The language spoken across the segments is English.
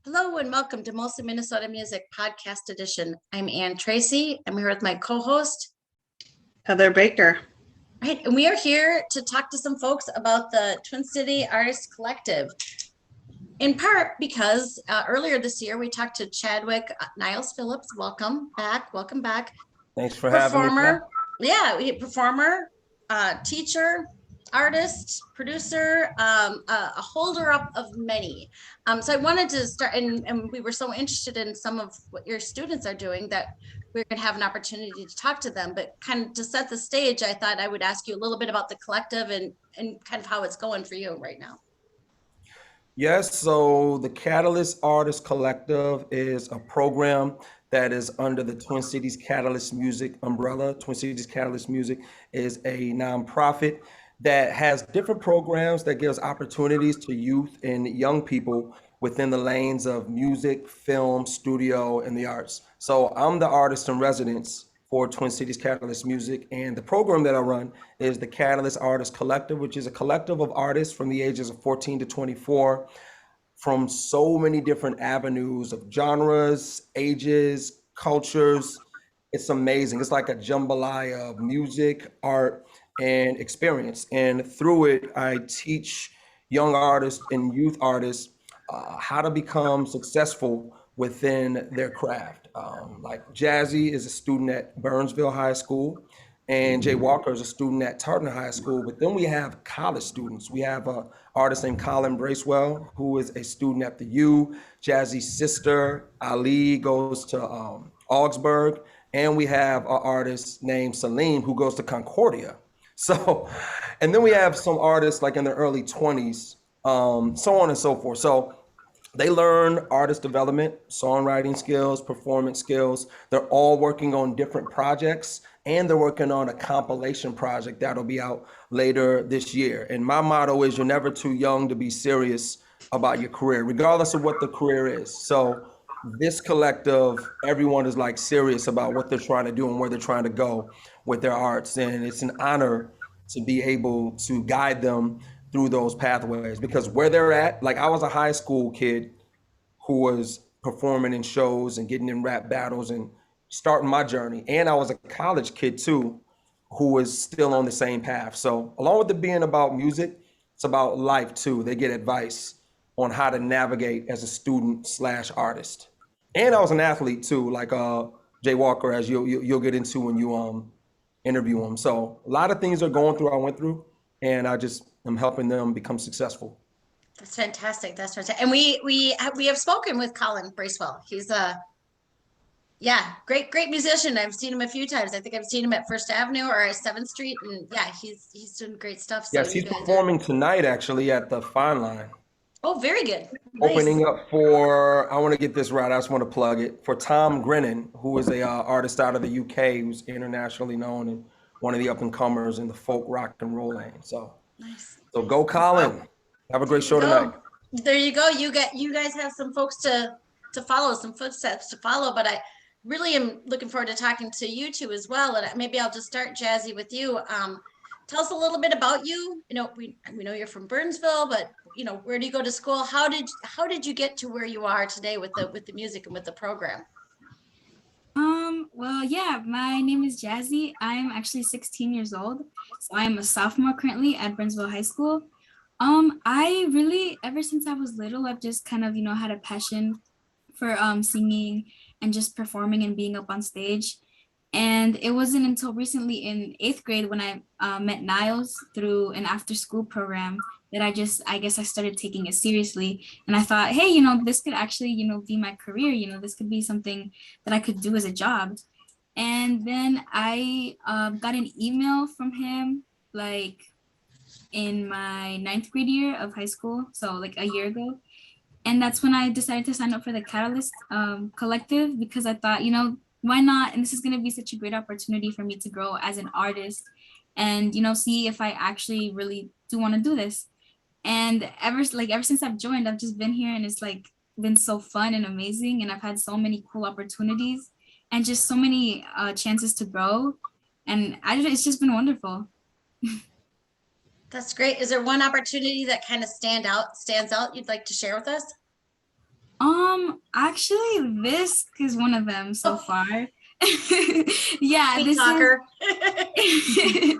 Hello and welcome to Mostly Minnesota Music Podcast Edition. I'm Ann Tracy. I'm here with my co-host, Heather Baker. Right, and we are here to talk to some folks about the Twin City Artists Collective. In part because earlier this year we talked to Chadwick Niles Phillips. Welcome back. Thanks for having me. Performer, teacher, artist, producer, a holder up of many. So I wanted to start, and we were so interested in some of what your students are doing that we're going to have an opportunity to talk to them. But kind of to set the stage, I thought I would ask you a little bit about the collective and kind of how it's going for you right now. Yes, so the Catalyst Artist Collective is a program that is under the Twin Cities Catalyst Music umbrella. Twin Cities Catalyst Music is a nonprofit that has different programs that gives opportunities to youth and young people within the lanes of music, film, studio, and the arts. So I'm the artist in residence for Twin Cities Catalyst Music, and the program that I run is the Catalyst Artist Collective, which is a collective of artists from the ages of 14 to 24 from so many different avenues of genres, ages, cultures. It's amazing. It's like a jambalaya of music, art, and experience. And through it, I teach young artists and youth artists how to become successful within their craft. Like Jazzy is a student at Burnsville High School, and J-WLKR is a student at Tartan High School. But then we have college students. We have a artist named Colin Bracewell, who is a student at the U. Jazzy's sister, Ali, goes to Augsburg. And we have an artist named Salim, who goes to Concordia. So, and then we have some artists like in their early 20s, so on and so forth. So they learn artist development, songwriting skills, performance skills. They're all working on different projects, and they're working on a compilation project that'll be out later this year. And my motto is you're never too young to be serious about your career, regardless of what the career is. So this collective, everyone is like serious about what they're trying to do and where they're trying to go with their arts. And it's an honor to be able to guide them through those pathways, because where they're at, like I was a high school kid who was performing in shows and getting in rap battles and starting my journey. And I was a college kid too, who was still on the same path. So along with it being about music, it's about life too. They get advice on how to navigate as a student slash artist. And I was an athlete too, like J-WLKR, as you'll get into when you interview him. So a lot of things are going through, I went through, and I just am helping them become successful. That's fantastic. That's fantastic. And we have spoken with Colin Bracewell. He's great musician. I've seen him a few times. I think I've seen him at First Avenue or 7th Street, and yeah, he's doing great stuff. So yes, he's performing tonight actually at the Fine Line. Oh, very good. Opening up for, I want to get this right, I just want to plug it, for Tom Grennan, who is a artist out of the UK who's internationally known and one of the up and comers in the folk rock and roll lane. So, nice. So go Colin. Have a great show tonight. There you go. You guys have some folks to follow, some footsteps to follow, but I really am looking forward to talking to you two as well. And maybe I'll just start, Jazzy, with you. Tell us a little bit about you. You know, we know you're from Burnsville, but you know, where do you go to school? How did you get to where you are today with the music and with the program? Well, yeah, my name is Jazzy. I'm actually 16 years old. So I am a sophomore currently at Burnsville High School. I really, ever since I was little, I've just kind of, had a passion for singing and just performing and being up on stage. And it wasn't until recently in 8th grade when I met Niles through an after school program that I guess I started taking it seriously. And I thought, hey, this could actually, be my career. This could be something that I could do as a job. And then I got an email from him like in my 9th grade year of high school. So like a year ago. And that's when I decided to sign up for the Catalyst Collective, because I thought, why not? And this is going to be such a great opportunity for me to grow as an artist and, see if I actually really do want to do this. And ever since I've joined, I've just been here, and it's like been so fun and amazing. And I've had so many cool opportunities and just so many chances to grow. And it's just been wonderful. That's great. Is there one opportunity that kind of stands out you'd like to share with us? Actually, this is one of them so far. Yeah, Sweet this talker. is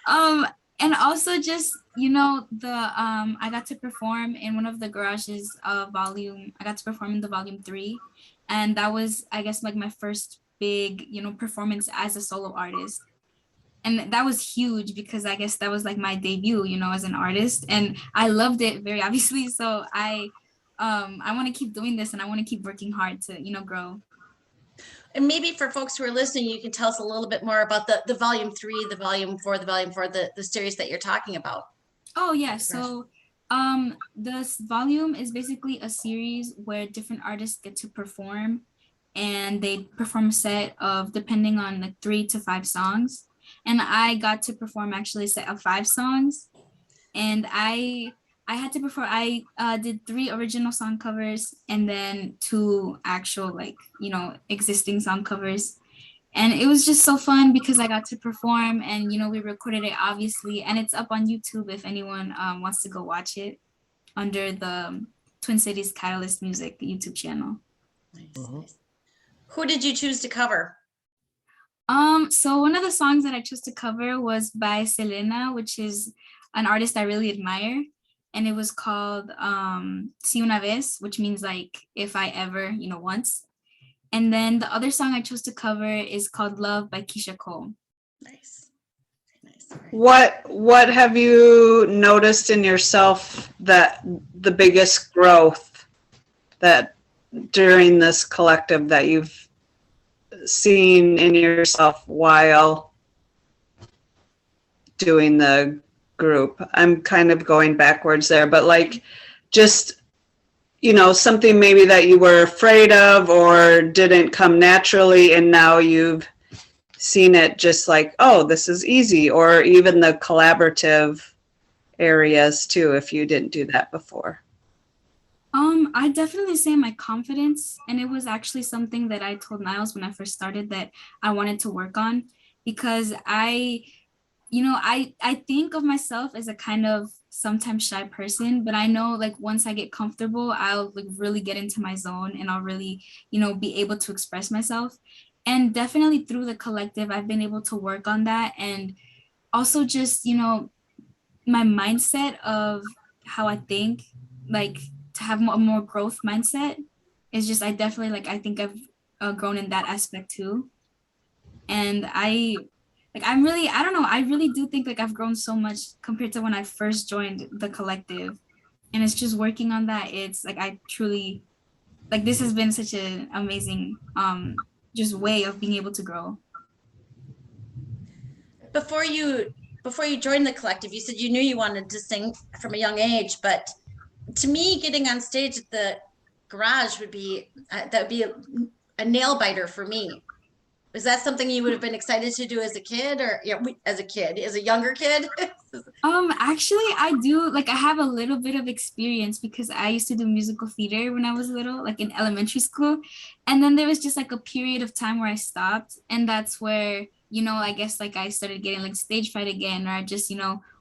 um and also just I got to perform in one of the garages volume. I got to perform in the volume 3, and that was, I guess, like my first big performance as a solo artist. And that was huge because I guess that was like my debut, as an artist, and I loved it very obviously. So I want to keep doing this, and I want to keep working hard to grow. And maybe for folks who are listening, you can tell us a little bit more about the volume 3, the volume 4, the series that you're talking about. Oh yeah, so this volume is basically a series where different artists get to perform, and they perform a set of, depending on, like 3 to 5 songs. And I got to perform actually a set of 5 songs, and I had to perform. I did 3 original song covers and then 2 actual, like existing song covers. And it was just so fun because I got to perform, and we recorded it obviously, and it's up on YouTube if anyone wants to go watch it, under the Twin Cities Catalyst Music YouTube channel. Nice, nice. Who did you choose to cover? So one of the songs that I chose to cover was by Selena, which is an artist I really admire, and it was called Si Una Vez, which means like if I ever, once. And then the other song I chose to cover is called Love by Keisha Cole. Nice. Nice. What have you noticed in yourself that the biggest growth that during this collective that you've seen in yourself while doing the group? I'm kind of going backwards there, but like just something maybe that you were afraid of or didn't come naturally, and now you've seen it just like, oh, this is easy, or even the collaborative areas too, if you didn't do that before. I definitely say my confidence, and it was actually something that I told Niles when I first started that I wanted to work on, because I think of myself as a kind of sometimes shy person, but I know like once I get comfortable, I'll like really get into my zone, and I'll really, be able to express myself. And definitely through the collective, I've been able to work on that. And also just, my mindset of how I think, like to have a more growth mindset is just, I definitely I think I've grown in that aspect too. And I don't know, I really do think like I've grown so much compared to when I first joined the collective. And it's just working on that. It's like, I truly, like, this has been such an amazing just way of being able to grow. Before you joined the collective, you said you knew you wanted to sing from a young age, but to me, getting on stage at the garage would be a nail biter for me. Was that something you would have been excited to do as a kid, or as a younger kid? Actually, I do, like, I have a little bit of experience because I used to do musical theater when I was little, like in elementary school. And then there was just like a period of time where I stopped, and that's where, I guess like I started getting like stage fright again, or I just,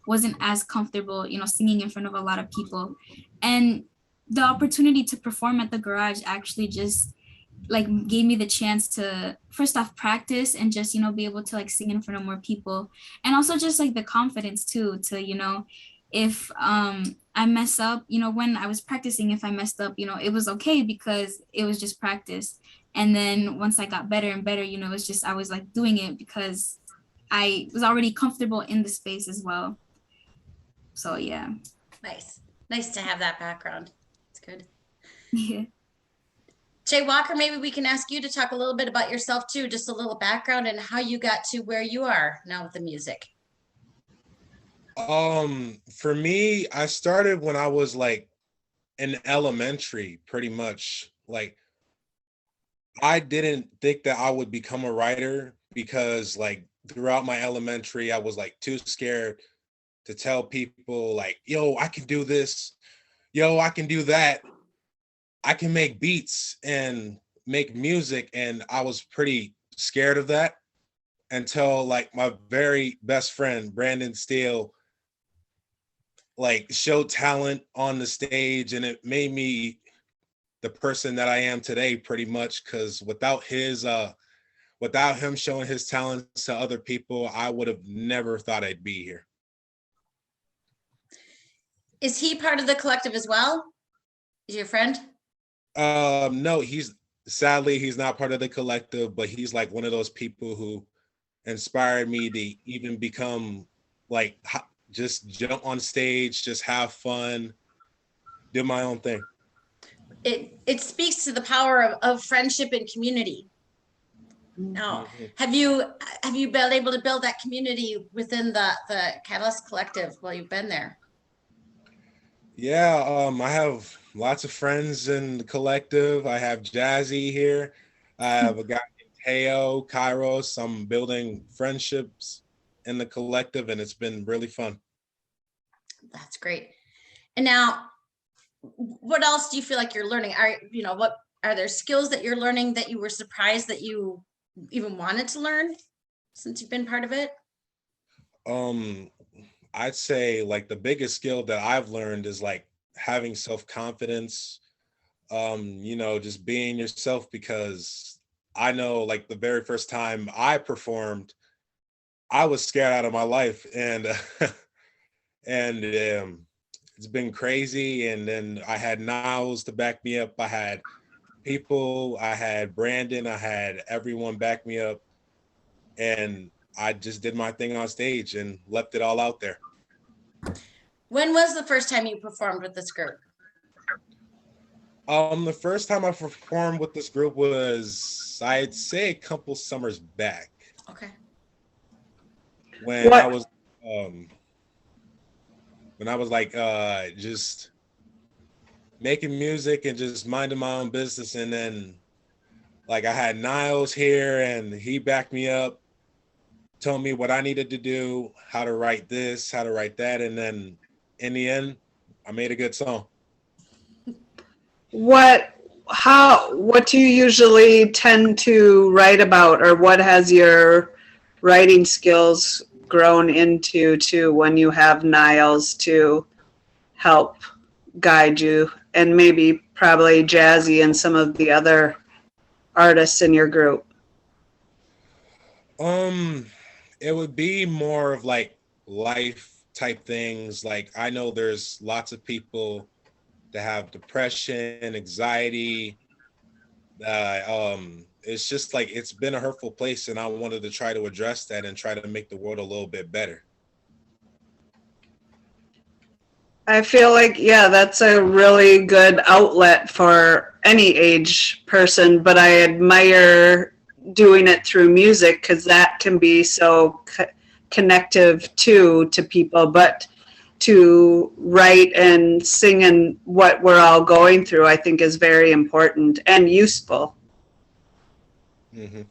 wasn't as comfortable, singing in front of a lot of people. And the opportunity to perform at the garage actually just like gave me the chance to first off practice and just be able to like sing in front of more people, and also just like the confidence too to if I mess up, when I was practicing, if I messed up, it was okay because it was just practice. And then once I got better and better, it's just I was like doing it because I was already comfortable in the space as well. So yeah. Nice to have that background. It's good. Yeah. J-WLKR, maybe we can ask you to talk a little bit about yourself too, just a little background and how you got to where you are now with the music. For me, I started when I was like in elementary, pretty much. Like, I didn't think that I would become a writer because like throughout my elementary, I was like too scared to tell people like, yo, I can do this. Yo, I can do that. I can make beats and make music. And I was pretty scared of that until like my very best friend, Brandon Steele, like showed talent on the stage, and it made me the person that I am today, pretty much. Because without him showing his talents to other people, I would have never thought I'd be here. Is he part of the collective as well? Is your friend? No, he's not part of the collective, but he's like one of those people who inspired me to even become like just jump on stage, just have fun, do my own thing. It speaks to the power of friendship and community. Now, have you been able to build that community within the Catalyst Collective while you've been there? Yeah, I have lots of friends in the collective. I have Jazzy here. I have a guy named Teo, Kairos. I'm building friendships in the collective, and it's been really fun. That's great. And now, what else do you feel like you're learning? What are there skills that you're learning that you were surprised that you even wanted to learn since you've been part of it? I'd say like the biggest skill that I've learned is like having self-confidence, just being yourself, because I know like the very first time I performed, I was scared out of my life, and and it's been crazy. And then I had Niles to back me up. I had people, I had Brandon, I had everyone back me up, and I just did my thing on stage and left it all out there. When was the first time you performed with this group? The first time I performed with this group was, I'd say, a couple summers back. Okay. When I was like just making music and just minding my own business, and then like I had Niles here and he backed me up, told me what I needed to do, how to write this, how to write that, and then in the end, I made a good song. What do you usually tend to write about, or what has your writing skills grown into too when you have Niles to help guide you, and maybe probably Jazzy and some of the other artists in your group? It would be more of like life type things. Like I know there's lots of people that have depression, anxiety. It's just like it's been a hurtful place, and I wanted to try to address that and try to make the world a little bit better. I feel like, yeah, that's a really good outlet for any age person, but I admire doing it through music because that can be so connective to people, but to write and sing and what we're all going through, I think is very important and useful. Mm-hmm.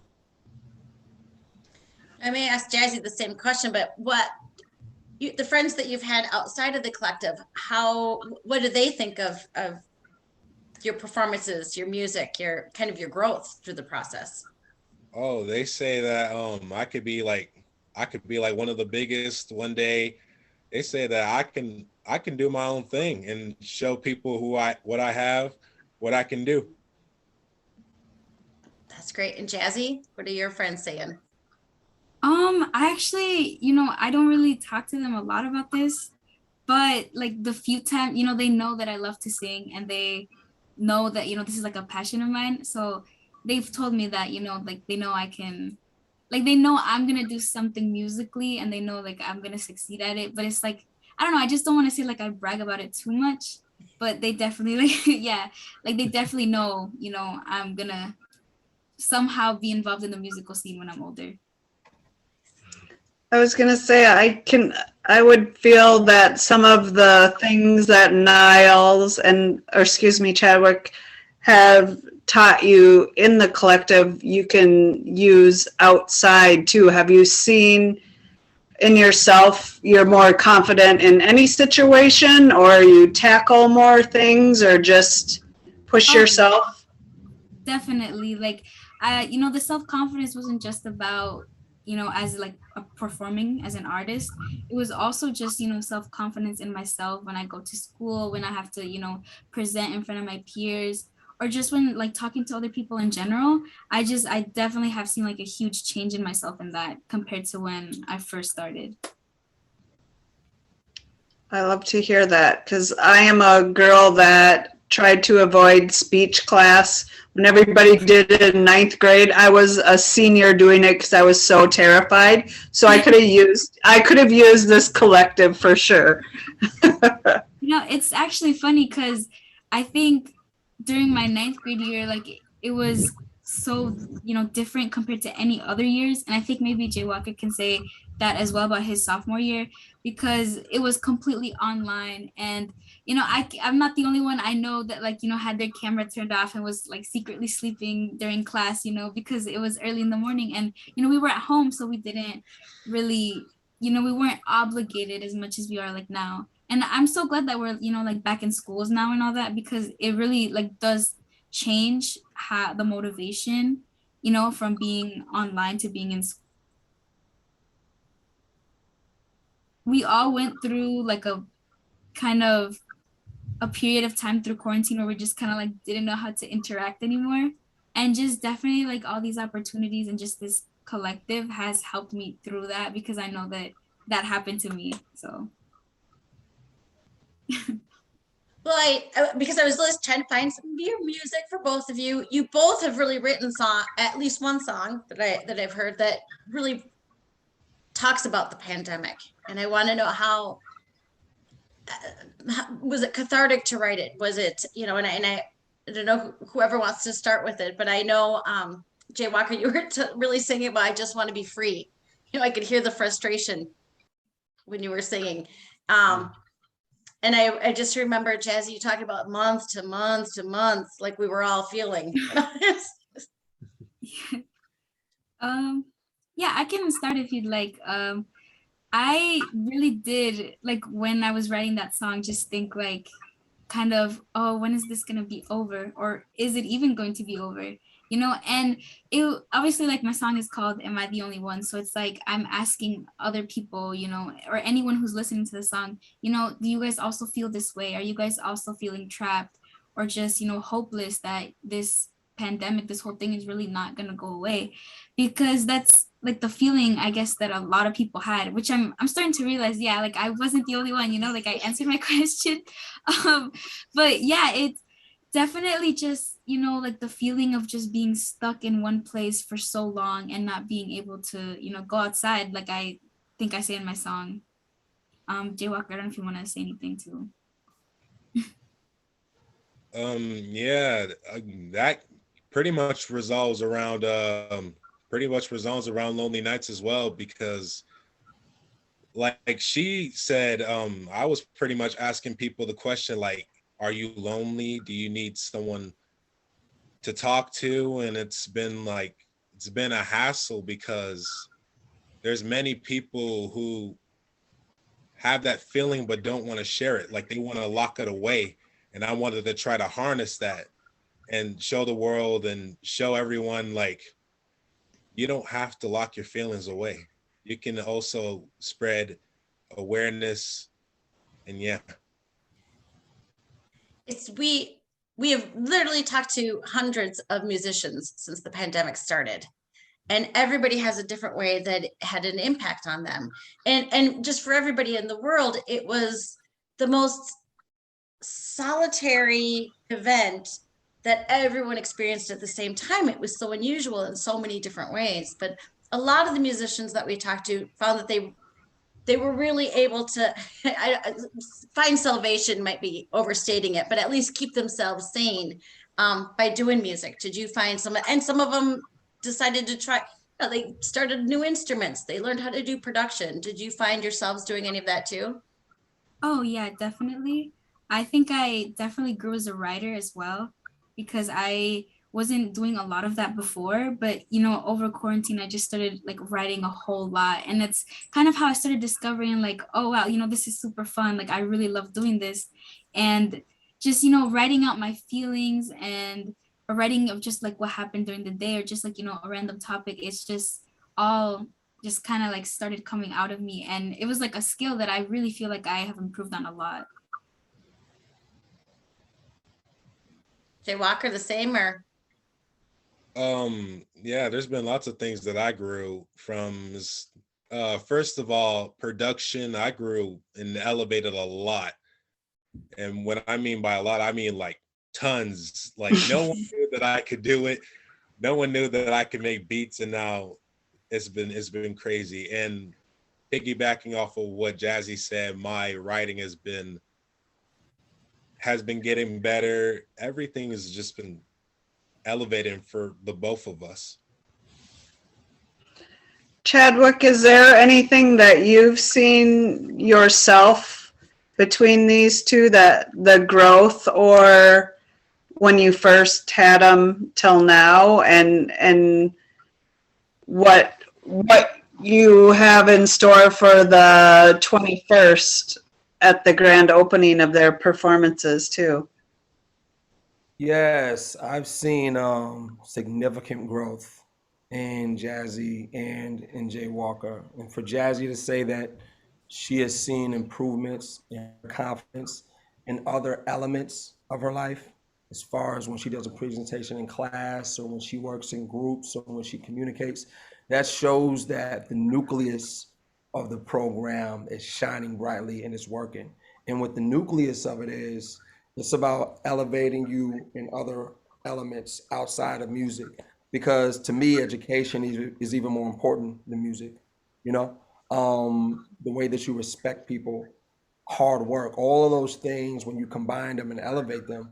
I may ask Jazzy the same question, but the friends that you've had outside of the collective, what do they think of your performances, your music, your kind of your growth through the process? Oh, they say that I could be like one of the biggest one day. They say that I can do my own thing and show people what I have, what I can do. That's great. And Jazzy, what are your friends saying? I actually, I don't really talk to them a lot about this, but like the few times, they know that I love to sing, and they know that, this is like a passion of mine. So they've told me that, like they know I can, like they know I'm gonna do something musically, and they know like I'm gonna succeed at it. But it's like, I don't know, I just don't want to say like I brag about it too much, but they definitely like, yeah, like they definitely know, I'm gonna somehow be involved in the musical scene when I'm older. I was going to say, I would feel that some of the things that Niles Chadwick have taught you in the collective, you can use outside too. Have you seen in yourself, you're more confident in any situation, or you tackle more things, or just push yourself? Definitely. Like, the self-confidence wasn't just about, as like performing as an artist. It was also just, self-confidence in myself when I go to school, when I have to, present in front of my peers, or just when like talking to other people in general, I definitely have seen like a huge change in myself in that compared to when I first started. I love to hear that because I am a girl that tried to avoid speech class. When everybody did it in ninth grade, I was a senior doing it because I was so terrified. So I could have used this collective for sure. It's actually funny because I think during my ninth grade year, like it was so, different compared to any other years. And I think maybe J-Walker can say that as well about his sophomore year, because it was completely online. And, I'm not the only one I know that like, had their camera turned off and was like secretly sleeping during class, because it was early in the morning. And, we were at home, so we didn't really, we weren't obligated as much as we are like now. And I'm so glad that we're like back in schools now and all that, because it really like does change how the motivation from being online to being in school. We all went through like a kind of a period of time through quarantine where we just kind of like didn't know how to interact anymore, and just definitely like all these opportunities and just this collective has helped me through that, because I know that that happened to me. So Well, because I was just trying to find some of your music for both of you. You both have really written at least one song that I've heard that really talks about the pandemic, and I want to know how was it cathartic to write it? Was it, and I don't know whoever wants to start with it, but I know Jay Walker, you were really singing about I just want to be free. I could hear the frustration when you were singing. And I just remember Jazzy, you talking about month to month to month, like we were all feeling. Yeah, I can start if you'd like. I really did, like, when I was writing that song, just think like kind of, oh, when is this gonna be over, or is it even going to be over? And it obviously, like, my song is called Am I the Only One? So it's like I'm asking other people, or anyone who's listening to the song, do you guys also feel this way? Are you guys also feeling trapped, or just, hopeless that this pandemic, this whole thing is really not gonna go away? Because that's like the feeling, I guess, that a lot of people had, which I'm starting to realize, yeah, like I wasn't the only one, like I answered my question. But yeah, it's definitely just, like the feeling of just being stuck in one place for so long and not being able to, go outside, like I think I say in my song. J-Walker, I don't know if you want to say anything too. Yeah, that pretty much resolves around lonely nights as well, because like she said, I was pretty much asking people the question, like, are you lonely? Do you need someone to talk to? And it's been a hassle, because there's many people who have that feeling but don't want to share it. Like, they want to lock it away. And I wanted to try to harness that and show the world and show everyone, like, you don't have to lock your feelings away. You can also spread awareness. And yeah. We have literally talked to hundreds of musicians since the pandemic started, and everybody has a different way that it had an impact on them. And just for everybody in the world, it was the most solitary event that everyone experienced at the same time. It was so unusual in so many different ways. But a lot of the musicians that we talked to found that they were really able to find salvation, might be overstating it, but at least keep themselves sane by doing music. Did you find some of them decided to try, they started new instruments, they learned how to do production. Did you find yourselves doing any of that too? Oh yeah, definitely. I think I definitely grew as a writer as well, because I wasn't doing a lot of that before, but over quarantine I just started like writing a whole lot, and it's kind of how I started discovering like, oh wow, this is super fun. Like I really love doing this, and just writing out my feelings, and or writing of just like what happened during the day, or just like a random topic. It's just all just kind of like started coming out of me, and it was like a skill that I really feel like I have improved on a lot. J-WLKR the same or? Yeah, there's been lots of things that I grew from. First of all, production. I grew and elevated a lot. And what I mean by a lot, I mean like tons. Like no one knew that I could do it. No one knew that I could make beats, and now it's been crazy. And piggybacking off of what Jazzy said, my writing has been getting better. Everything has just been elevating for the both of us. Chadwick, is there anything that you've seen yourself between these two, that the growth, or when you first had them till now, and what you have in store for the 21st at the grand opening of their performances too? Yes, I've seen significant growth in Jazzy and in J-WLKR. And for Jazzy to say that she has seen improvements in her confidence in other elements of her life, as far as when she does a presentation in class or when she works in groups or when she communicates, that shows that the nucleus of the program is shining brightly and it's working. And what the nucleus of it is, it's about elevating you in other elements outside of music. Because to me, education is even more important than music. You know, the way that you respect people, hard work, all of those things, when you combine them and elevate them,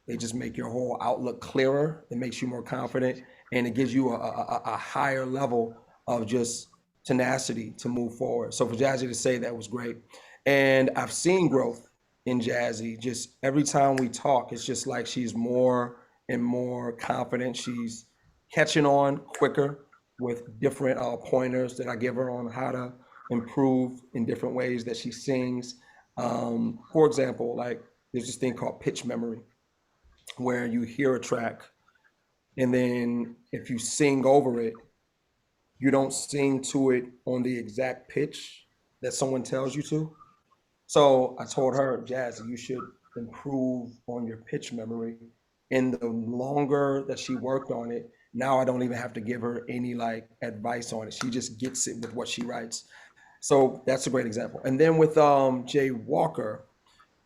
they just make your whole outlook clearer. It makes you more confident, and it gives you a higher level of just tenacity to move forward. So for Jazzy to say that was great. And I've seen growth in Jazzy. Just every time we talk, it's just like she's more and more confident. She's catching on quicker with different pointers that I give her on how to improve in different ways that she sings. For example, like there's this thing called pitch memory, where you hear a track and then if you sing over it, you don't sing to it on the exact pitch that someone tells you to. So I told her, Jazz, you should improve on your pitch memory. And the longer that she worked on it, now I don't even have to give her any like advice on it. She just gets it with what she writes. So that's a great example. And then with J-WLKR,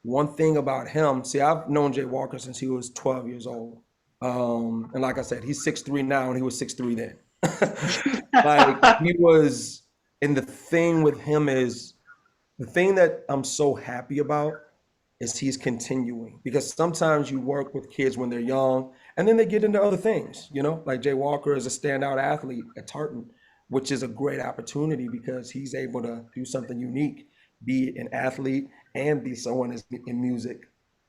one thing about him, see, I've known J-WLKR since he was 12 years old. And like I said, he's 6'3" now, and he was 6'3" then. Like he was, and the thing with him is, the thing that I'm so happy about is he's continuing, because sometimes you work with kids when they're young and then they get into other things, you know, like J-WLKR is a standout athlete at Tartan, which is a great opportunity because he's able to do something unique, be an athlete and be someone in music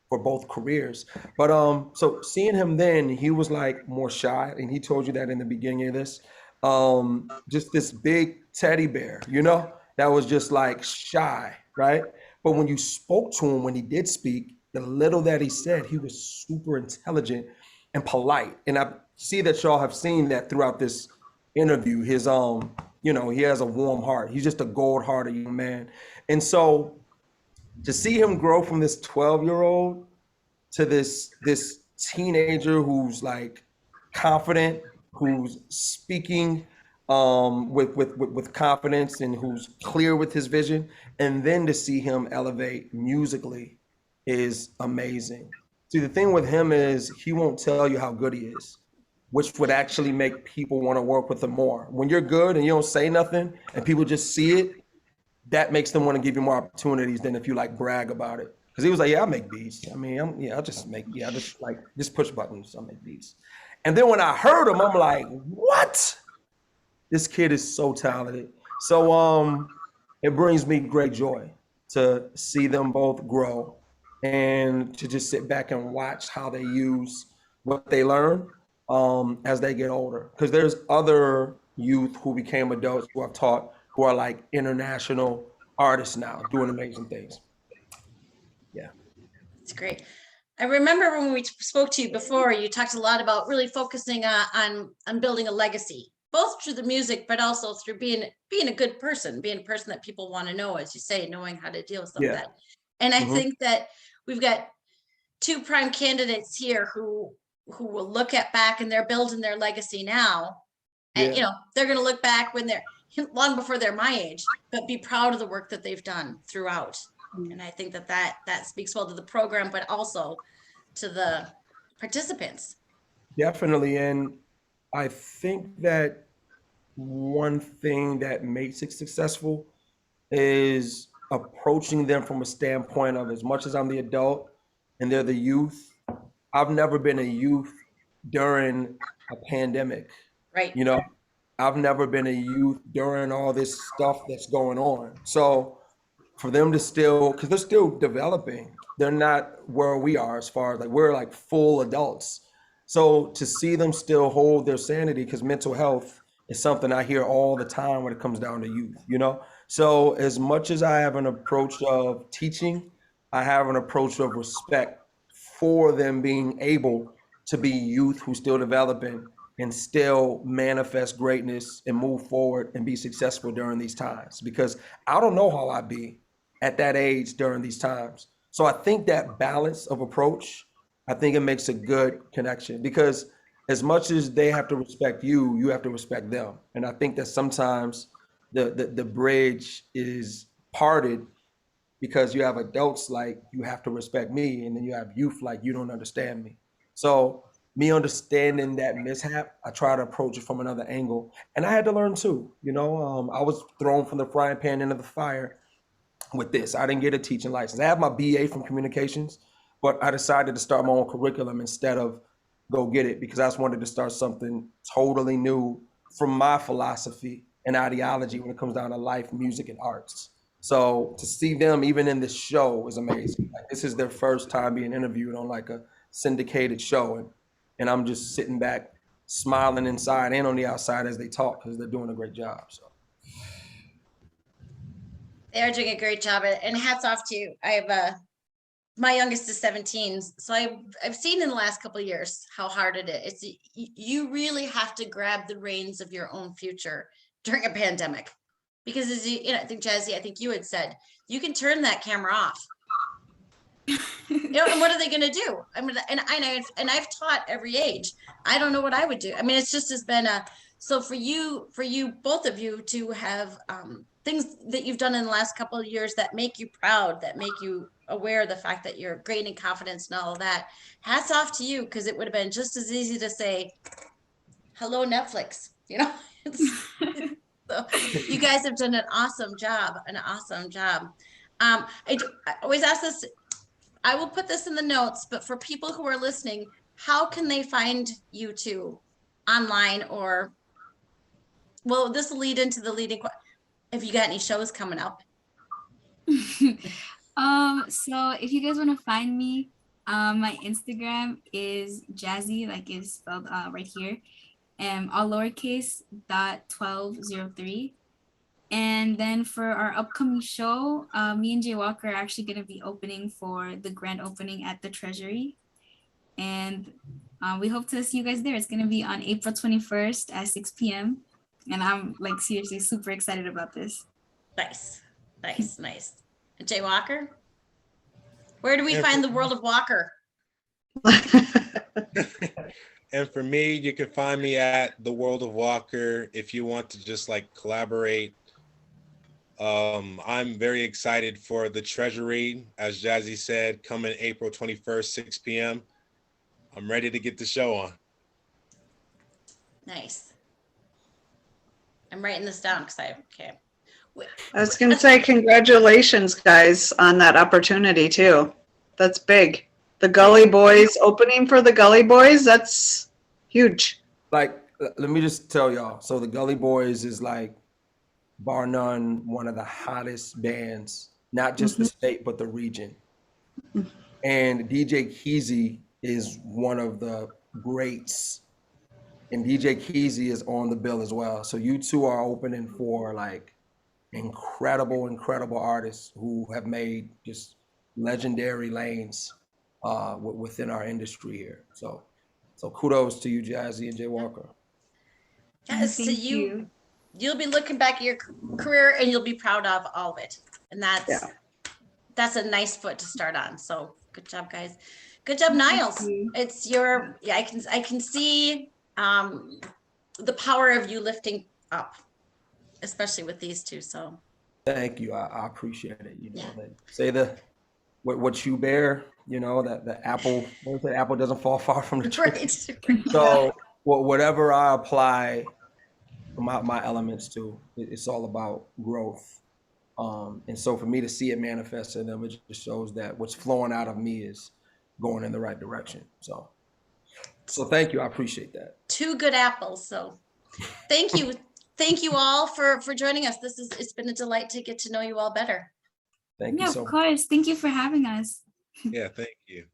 for both careers. But so seeing him then, he was like more shy, and he told you that in the beginning of this. Just this big teddy bear, you know, that was just like shy, right? But when you spoke to him, when he did speak, the little that he said, he was super intelligent and polite. And I see that y'all have seen that throughout this interview. His you know, he has a warm heart. He's just a gold-hearted young man. And so to see him grow from this 12-year-old to this teenager who's like confident, who's speaking with confidence, and who's clear with his vision, and then to see him elevate musically is amazing. See, the thing with him is he won't tell you how good he is, which would actually make people want to work with him more. When you're good and you don't say nothing and people just see it, that makes them want to give you more opportunities than if you like brag about it. Because he was like, yeah, I make beats. I mean, I'll just make, I just like, just push buttons, I'll make beats. And then when I heard him, I'm like, what? This kid is so talented. So it brings me great joy to see them both grow and to just sit back and watch how they use what they learn as they get older. Because there's other youth who became adults who I've taught who are like international artists now doing amazing things. Yeah. It's great. I remember when we spoke to you before, you talked a lot about really focusing on building a legacy, both through the music, but also through being a good person, being a person that people want to know, as you say, knowing how to deal with some of that. And I think that we've got two prime candidates here who will look at back, and they're building their legacy now. And, Yeah. they're going to look back when they're long before they're my age, but be proud of the work that they've done throughout. And I think that speaks well to the program, but also to the participants. Definitely. And I think that one thing that makes it successful is approaching them from a standpoint of, as much as I'm the adult and they're the youth, I've never been a youth during a pandemic. Right. You know, I've never been a youth during all this stuff that's going on. So for them to still, because they're still developing, they're not where we are as far as like we're like full adults. So to see them still hold their sanity, because mental health is something I hear all the time when it comes down to youth. So as much as I have an approach of teaching, I have an approach of respect for them being able to be youth who still developing and still manifest greatness and move forward and be successful during these times, because I don't know how I'd be at that age during these times. So I think that balance of approach, I think it makes a good connection, because as much as they have to respect you, you have to respect them. And I think that sometimes the bridge is parted because you have adults like, you have to respect me, and then you have youth like, you don't understand me. So me understanding that mishap, I try to approach it from another angle, and I had to learn too. I was thrown from the frying pan into the fire with this. I didn't get a teaching license. I have my BA from communications, but I decided to start my own curriculum instead of go get it, because I just wanted to start something totally new from my philosophy and ideology when it comes down to life, music, and arts. So to see them even in this show is amazing. Like, this is their first time being interviewed on like a syndicated show, and I'm just sitting back smiling inside and on the outside as they talk, because they're doing a great job. So They're doing a great job, and hats off to you. I have my youngest is 17, so I've seen in the last couple of years how hard it is. You really have to grab the reins of your own future during a pandemic, because as I think Jazzy, I think you had said, you can turn that camera off. And what are they going to do? I mean, and I've taught every age. I don't know what I would do. I mean, it's just has been so for you, both of you, to have things that you've done in the last couple of years that make you proud, that make you aware of the fact that you're gaining confidence and all of that. Hats off to you, because it would have been just as easy to say, hello, Netflix, so you guys have done an awesome job, I always ask this, I will put this in the notes, but for people who are listening, how can they find you two online? Or, well, this will lead into the leading. Have you got any shows coming up? So if you guys want to find me, my Instagram is Jazzy, like it's spelled right here, and all lowercase .1203. And then for our upcoming show, me and J-WLKR are actually going to be opening for the grand opening at the Treasury. And we hope to see you guys there. It's going to be on April 21st at 6 p.m. And I'm like seriously super excited about this. Nice. J-WLKR? Where do we find the world of Walker? And for me, you can find me at the World of Walker if you want to just like collaborate. I'm very excited for the Treasury, as Jazzy said, coming April 21st, 6 p.m. I'm ready to get the show on. Nice. I'm writing this down because okay. I was going to say, congratulations, guys, on that opportunity, too. That's big. The Gully Boys, opening for the Gully Boys, that's huge. like, let me just tell y'all. So the Gully Boys is like, bar none, one of the hottest bands, not just the state, but the region. And DJ Keezy is one of the greats. And DJ Keezy is on the bill as well. So you two are opening for like incredible artists who have made just legendary lanes within our industry here. So kudos to you, Jazzy and J-WLKR. Yes, so you'll be looking back at your career and you'll be proud of all of it. And that's a nice foot to start on. So good job, guys. Good job, Niles. you. It's your, yeah, I can see the power of you lifting up, especially with these two. So Thank you. I appreciate it. You know, Yeah. they say what you bear, you know, that the apple, what is it, apple doesn't fall far from the tree. right. So whatever I apply my elements to, it's all about growth. And so for me to see it manifest in them, it just shows that what's flowing out of me is going in the right direction. So thank you. I appreciate that. Two good apples. So thank you. Thank you all for joining us. It's been a delight to get to know you all better. Thank you Yeah, so of much. course. Thank you for having us. Yeah, thank you.